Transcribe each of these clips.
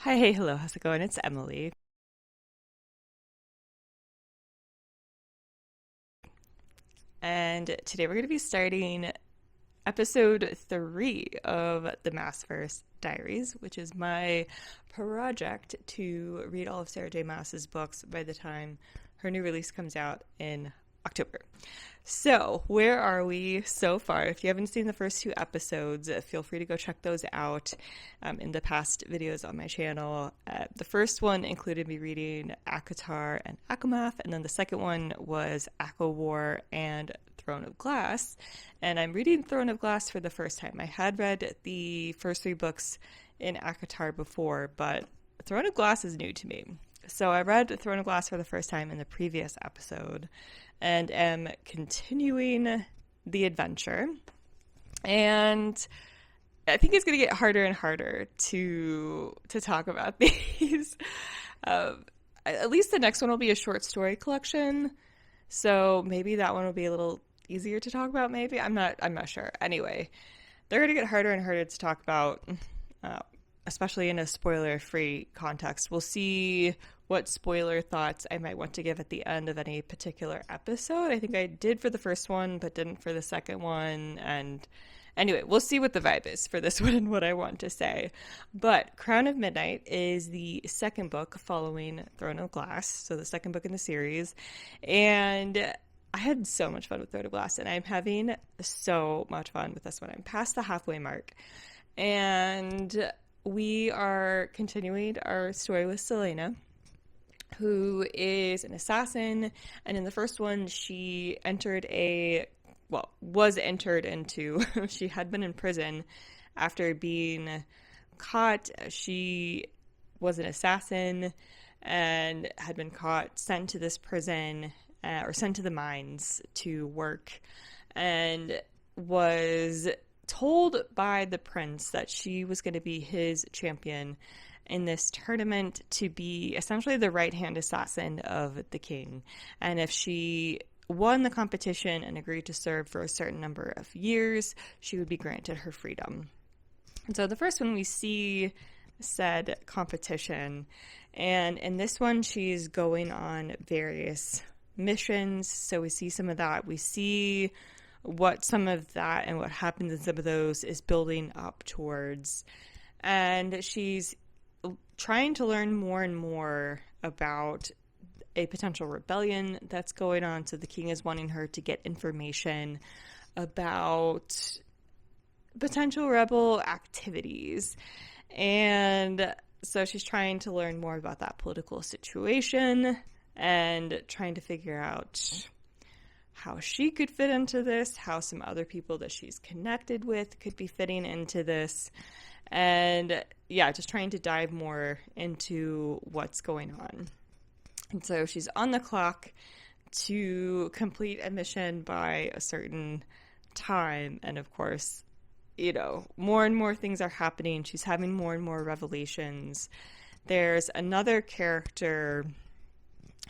Hi, hey, hello, how's it going? It's Emily. And today we're going to be starting episode 3 of the Maasverse Diaries, which is my project to read all of Sarah J. Maas's books by the time her new release comes out in October. So, where are we so far? If you haven't seen the first 2 episodes, feel free to go check those out in the past videos on my channel. The first one included me reading Akatar and Akamath, and then the second one was Aqua War and Throne of Glass. And I'm reading Throne of Glass for the first time. I had read the first 3 books in Akatar before, but Throne of Glass is new to me. So I read Throne of Glass for the first time in the previous episode and am continuing the adventure. And I think it's going to get harder and harder to talk about these. At least the next one will be a short story collection, so maybe that one will be a little easier to talk about. Maybe I'm not sure. Anyway, they're going to get harder and harder to talk about, especially in a spoiler-free context. We'll see what spoiler thoughts I might want to give at the end of any particular episode. I think I did for the first one, but didn't for the second one. And anyway, we'll see what the vibe is for this one and what I want to say. But Crown of Midnight is the second book following Throne of Glass, so the second book in the series. And I had so much fun with Throne of Glass, and I'm having so much fun with this one. I'm past the halfway mark. And we are continuing our story with Selena, who is an assassin, and in the first one she was entered into she had been in prison after being caught. She was an assassin and had been caught, sent to this prison, or sent to the mines to work, and was told by the prince that she was going to be his champion in this tournament, to be essentially the right-hand assassin of the king. And if she won the competition and agreed to serve for a certain number of years, she would be granted her freedom. And so the first one, we see said competition, and in this one she's going on various missions, so we see some of that. We see what some of that and what happens in some of those is building up towards, and she's trying to learn more and more about a potential rebellion that's going on. So the king is wanting her to get information about potential rebel activities, and so she's trying to learn more about that political situation and trying to figure out how she could fit into this, how some other people that she's connected with could be fitting into this. And yeah, just trying to dive more into what's going on. And so she's on the clock to complete a mission by a certain time. And of course, more and more things are happening. She's having more and more revelations. There's another character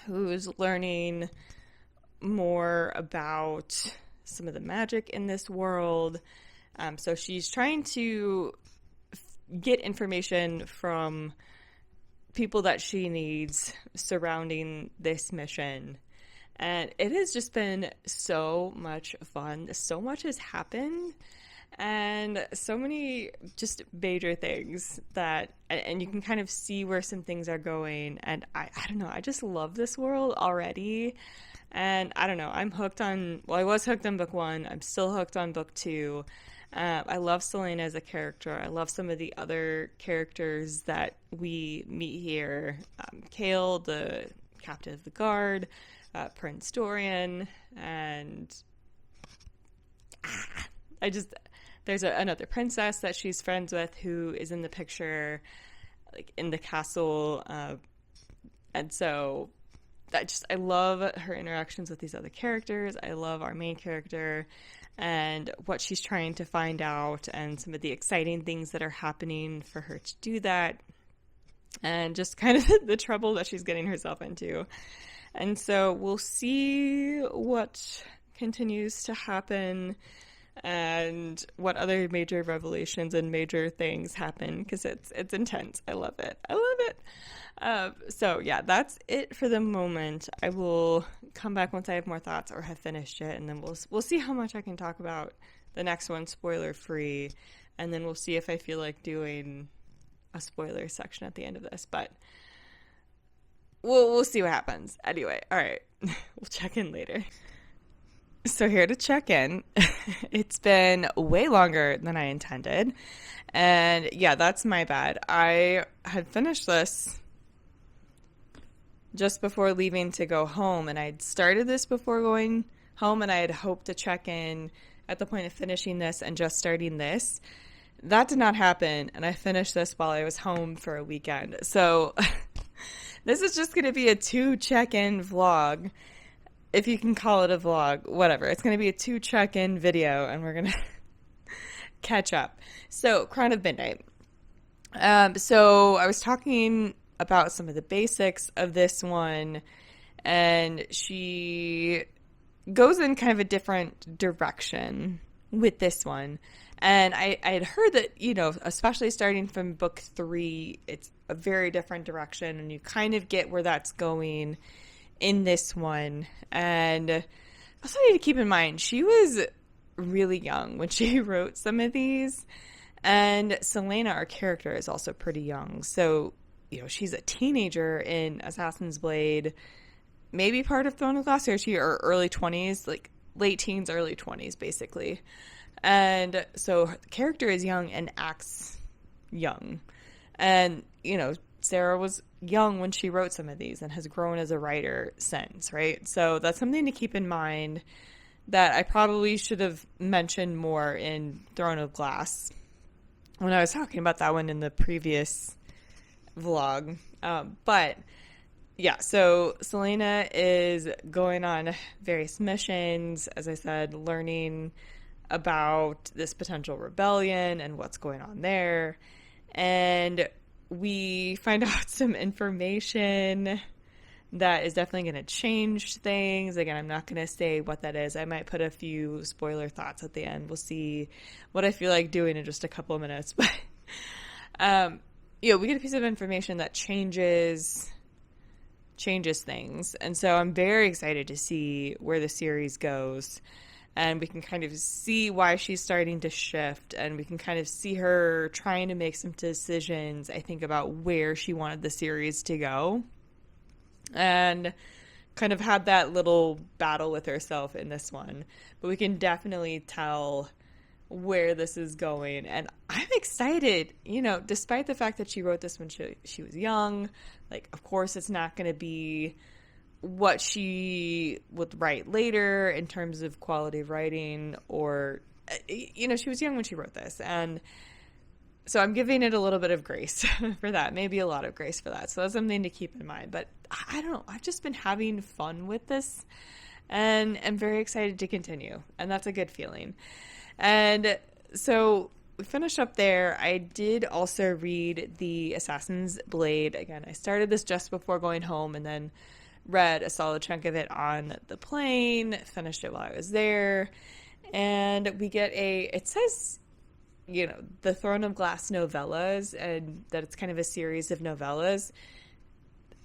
who's learning more about some of the magic in this world. So she's trying to get information from people that she needs surrounding this mission. And it has just been so much fun. So much has happened, and so many just major things that, and you can kind of see where some things are going. And I don't know, I just love this world already. And I don't know, I'm hooked on, I was hooked on book 1. I'm still hooked on book 2. I love Selena as a character. I love some of the other characters that we meet here. Kale, the captain of the guard, Prince Dorian, and there's another princess that she's friends with who is in the picture, like in the castle, and so I love her interactions with these other characters. I love our main character and what she's trying to find out, and some of the exciting things that are happening for her to do that, and just kind of the trouble that she's getting herself into. And so we'll see what continues to happen. and what other major revelations and major things happen, because it's intense. I love it. I love it. So yeah, that's it for the moment. I will come back once I have more thoughts or have finished it, and then we'll see how much I can talk about the next one spoiler free, and then we'll see if I feel like doing a spoiler section at the end of this. But we'll see what happens. Anyway, all right, we'll check in later. So here to check in. It's been way longer than I intended, and yeah, that's my bad. I had finished this just before leaving to go home, and I'd started this before going home, and I had hoped to check in at the point of finishing this and just starting this. That did not happen, and I finished this while I was home for a weekend. So this is just going to be a 2 check-in vlog, if you can call it a vlog, whatever. It's going to be a 2 check-in video, and we're going to catch up. So, Crown of Midnight. So I was talking about some of the basics of this one, and she goes in kind of a different direction with this one. And I had heard that, you know, especially starting from book 3, it's a very different direction, and you kind of get where that's going in this one. And also need to keep in mind, she was really young when she wrote some of these, and Selena, our character, is also pretty young. So, you know, she's a teenager in Assassin's Blade, maybe part of Throne of Glass, or early 20s, like late teens, early 20s, basically. And so the character is young and acts young. And, you know, Sarah was young when she wrote some of these and has grown as a writer since, right? So that's something to keep in mind that I probably should have mentioned more in Throne of Glass when I was talking about that one in the previous vlog. But yeah, so Selena is going on various missions, as I said, learning about this potential rebellion and what's going on there. And we find out some information that is definitely going to change things. Again, I'm not going to say what that is. I might put a few spoiler thoughts at the end. We'll see what I feel like doing in just a couple of minutes. But, you know, we get a piece of information that changes things. And so I'm very excited to see where the series goes. And we can kind of see why she's starting to shift, and we can kind of see her trying to make some decisions, I think, about where she wanted the series to go. And kind of had that little battle with herself in this one. But we can definitely tell where this is going. And I'm excited, you know, despite the fact that she wrote this when she was young. Like, of course, it's not going to be what she would write later in terms of quality of writing, or, you know, she was young when she wrote this. And so I'm giving it a little bit of grace for that, maybe a lot of grace for that. So that's something to keep in mind. But I don't know, I've just been having fun with this, and I'm very excited to continue. And that's a good feeling. And so we finished up there. I did also read the Assassin's Blade. Again, I started this just before going home, and then read a solid chunk of it on the plane, finished it while I was there, and we get it says, you know, the Throne of Glass novellas, and that it's kind of a series of novellas.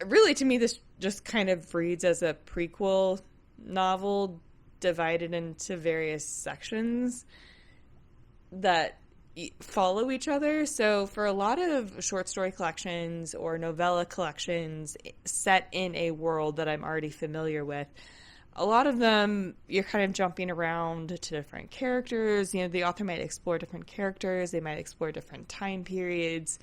Really, to me, this just kind of reads as a prequel novel divided into various sections that follow each other. So for a lot of short story collections or novella collections set in a world that I'm already familiar with, a lot of them you're kind of jumping around to different characters. You know, the author might explore different characters, they might explore different time periods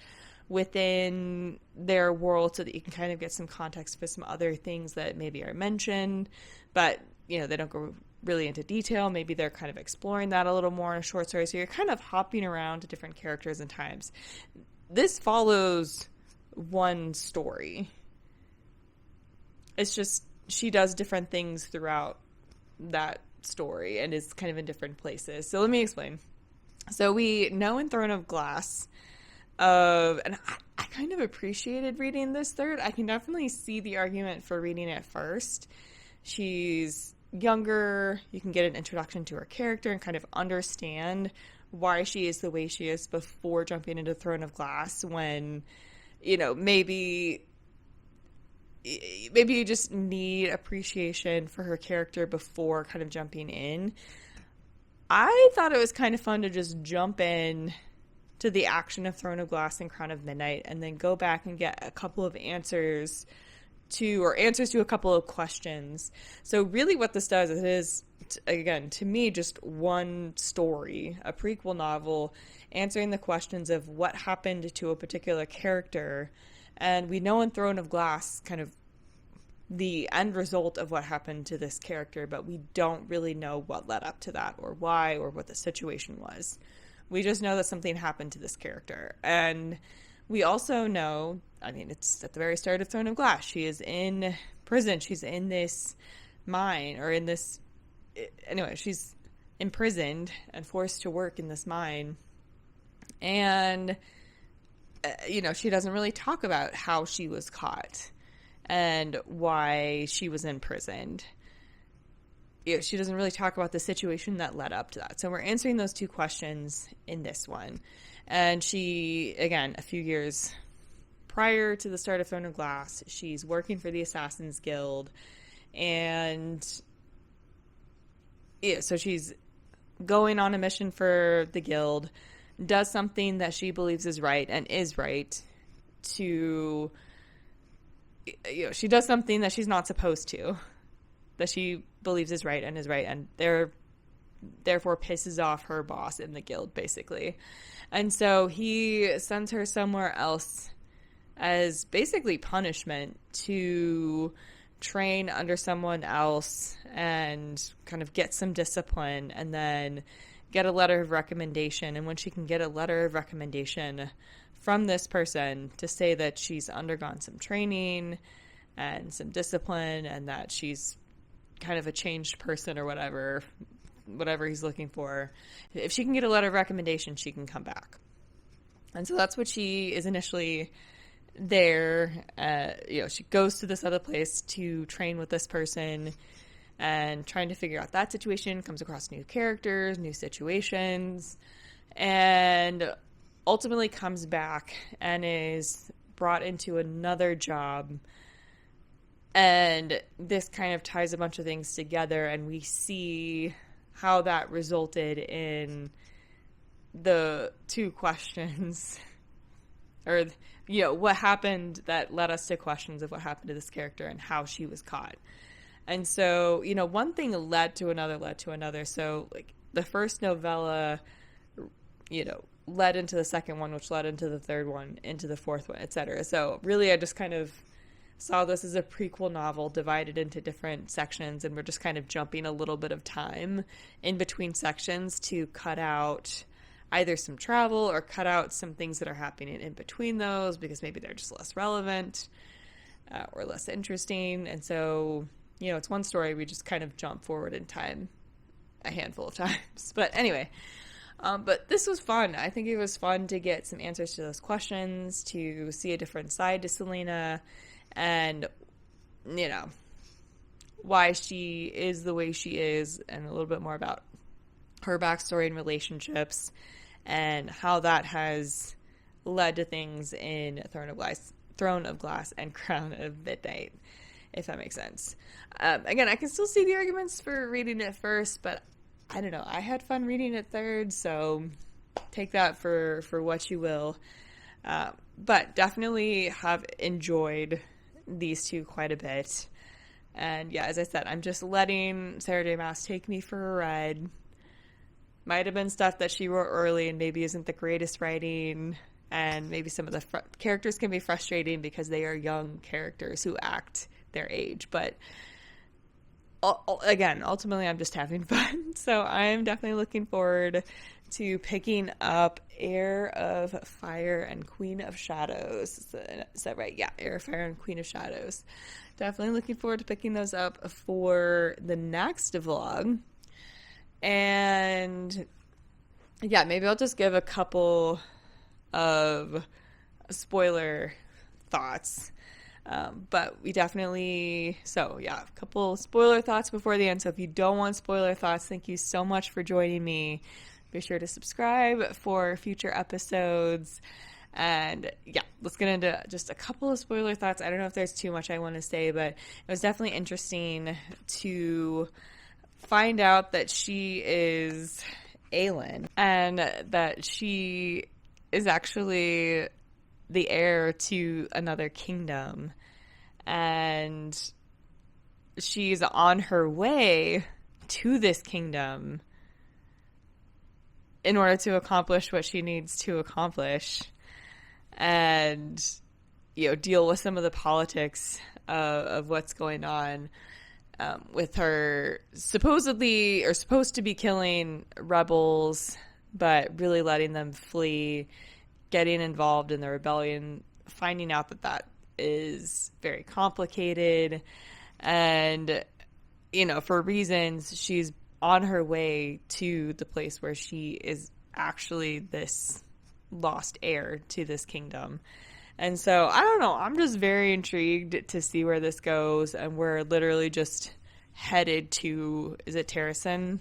within their world so that you can kind of get some context for some other things that maybe are mentioned, but, you know, they don't go really into detail. Maybe they're kind of exploring that a little more in a short story. So you're kind of hopping around to different characters and times. This follows one story. It's just she does different things throughout that story and is kind of in different places. So let me explain. So we know in Throne of Glass and I kind of appreciated reading this third. I can definitely see the argument for reading it first. She's younger, you can get an introduction to her character and kind of understand why she is the way she is before jumping into Throne of Glass, when, maybe you just need appreciation for her character before kind of jumping in. I thought it was kind of fun to just jump in to the action of Throne of Glass and Crown of Midnight and then go back and get a couple of answers to a couple of questions. So really what this does is, it is, again, to me, just one story, a prequel novel, answering the questions of what happened to a particular character. And we know in Throne of Glass kind of the end result of what happened to this character, but we don't really know what led up to that, or why, or what the situation was. We just know that something happened to this character. And we also know, it's at the very start of Throne of Glass, she is in prison. She's in this mine, or in this, anyway, she's imprisoned and forced to work in this mine. And, she doesn't really talk about how she was caught and why she was imprisoned. She doesn't really talk about the situation that led up to that. So we're answering those two questions in this one. And she, again, a few years prior to the start of Throne of Glass, she's working for the Assassin's Guild. And so she's going on a mission for the guild, does something that she believes is right and is right to, she does something that she's not supposed to, that she believes is right, and therefore pisses off her boss in the guild, basically. And so he sends her somewhere else as basically punishment to train under someone else and kind of get some discipline, and then get a letter of recommendation. And when she can get a letter of recommendation from this person to say that she's undergone some training and some discipline, and that she's kind of a changed person, or whatever he's looking for, if she can get a letter of recommendation, she can come back. And so that's what she is initially there. She goes to this other place to train with this person, and trying to figure out that situation, comes across new characters, new situations, and ultimately comes back and is brought into another job. And this kind of ties a bunch of things together, and we see how that resulted in the two questions, or, what happened that led us to questions of what happened to this character and how she was caught. And so, one thing led to another. So, like, the first novella, led into the second one, which led into the third one, into the fourth one, etc. So, really, I just kind of saw this as a prequel novel divided into different sections, and we're just kind of jumping a little bit of time in between sections to cut out either some travel or cut out some things that are happening in between those, because maybe they're just less relevant or less interesting. And so, it's one story, we just kind of jump forward in time a handful of times. But anyway, but this was fun. I think it was fun to get some answers to those questions, to see a different side to Selena, and, why she is the way she is, and a little bit more about her backstory and relationships, and how that has led to things in Throne of Glass and Crown of Midnight, if that makes sense. Again, I can still see the arguments for reading it first, but I don't know. I had fun reading it third, so take that for what you will. But definitely have enjoyed these two quite a bit. And yeah, as I said, I'm just letting Sarah J. Maas take me for a ride. Might have been stuff that she wrote early and maybe isn't the greatest writing, and maybe some of the characters can be frustrating because they are young characters who act their age. But again, ultimately, I'm just having fun. So I'm definitely looking forward to picking up Heir of Fire and Queen of Shadows. Is that right? Yeah, Heir of Fire and Queen of Shadows. Definitely looking forward to picking those up for the next vlog. And yeah, maybe I'll just give a couple of spoiler thoughts. But we definitely, so yeah, a couple spoiler thoughts before the end. So if you don't want spoiler thoughts, thank you so much for joining me. Be sure to subscribe for future episodes. And yeah, let's get into just a couple of spoiler thoughts. I don't know if there's too much I want to say, but it was definitely interesting to find out that she is Aelin and that she is actually the heir to another kingdom. And she's on her way to this kingdom in order to accomplish what she needs to accomplish. And, deal with some of the politics of what's going on with her supposed to be killing rebels, but really letting them flee, getting involved in the rebellion, finding out that is very complicated. And, for reasons, she's on her way to the place where she is actually this lost heir to this kingdom. And so I don't know, I'm just very intrigued to see where this goes. And we're literally just headed to, is it Terrasen?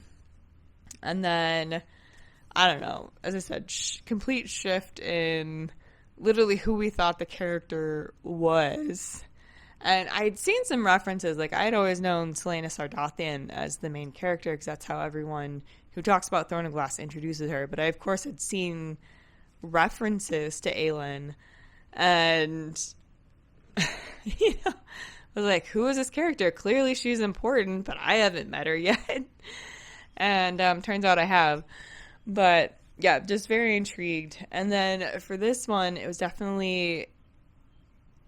And then I don't know, as I said, complete shift in literally who we thought the character was. And I'd seen some references, like I had always known Selena Sardathian as the main character because that's how everyone who talks about Throne of Glass introduces her. But I, of course, had seen references to Aelin, and I was like, who is this character? Clearly she's important, but I haven't met her yet. And turns out I have. But yeah, just very intrigued. And then for this one, it was definitely,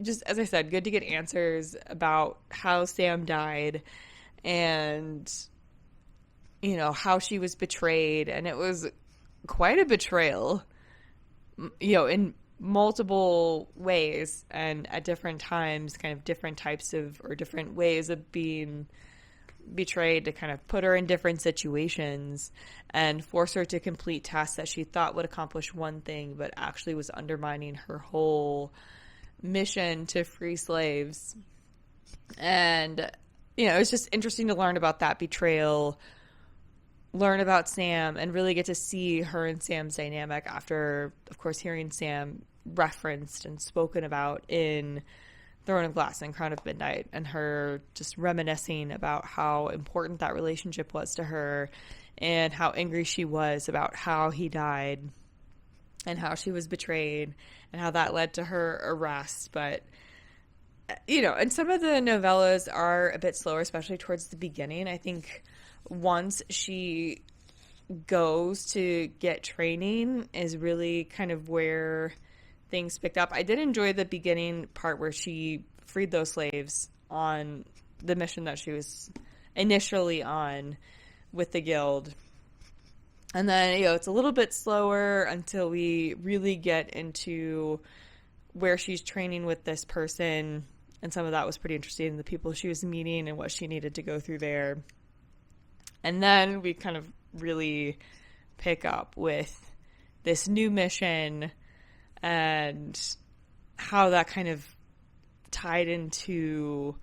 just as I said, good to get answers about how Sam died and how she was betrayed. And it was quite a betrayal, in multiple ways and at different times, kind of different types of, or different ways of being betrayed to kind of put her in different situations and force her to complete tasks that she thought would accomplish one thing, but actually was undermining her whole mission to free slaves. And, it's just interesting to learn about that betrayal, learn about Sam, and really get to see her and Sam's dynamic after, of course, hearing Sam referenced and spoken about in Throne of Glass and Crown of Midnight, and her just reminiscing about how important that relationship was to her and how angry she was about how he died and how she was betrayed and how that led to her arrest. But, and some of the novellas are a bit slower, especially towards the beginning. I think once she goes to get training is really kind of where things picked up. I did enjoy the beginning part where she freed those slaves on the mission that she was initially on with the guild. And then, it's a little bit slower until we really get into where she's training with this person. And some of that was pretty interesting, the people she was meeting and what she needed to go through there. And then we kind of really pick up with this new mission and how that kind of tied into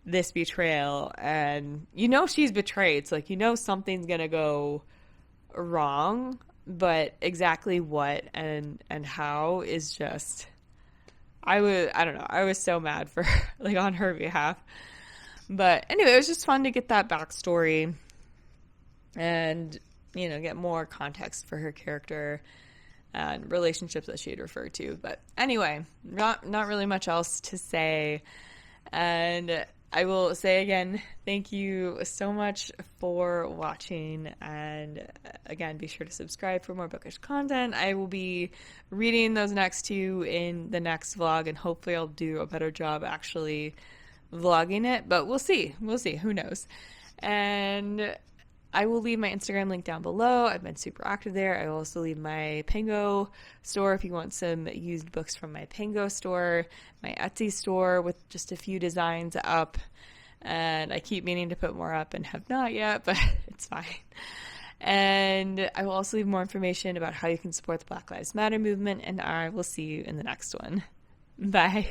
this betrayal. And she's betrayed. So, something's going to go wrong, but exactly what and how is just, I don't know, I was so mad for on her behalf. But anyway, it was just fun to get that backstory and get more context for her character and relationships that she had referred to. But anyway, not really much else to say. And I will say again, thank you so much for watching. And again, be sure to subscribe for more bookish content. I will be reading those next two in the next vlog, and hopefully I'll do a better job actually vlogging it. But we'll see. Who knows? And I will leave my Instagram link down below. I've been super active there. I will also leave my Pango store if you want some used books from my Pango store, my Etsy store with just a few designs up. And I keep meaning to put more up and have not yet, but it's fine. And I will also leave more information about how you can support the Black Lives Matter movement, and I will see you in the next one. Bye.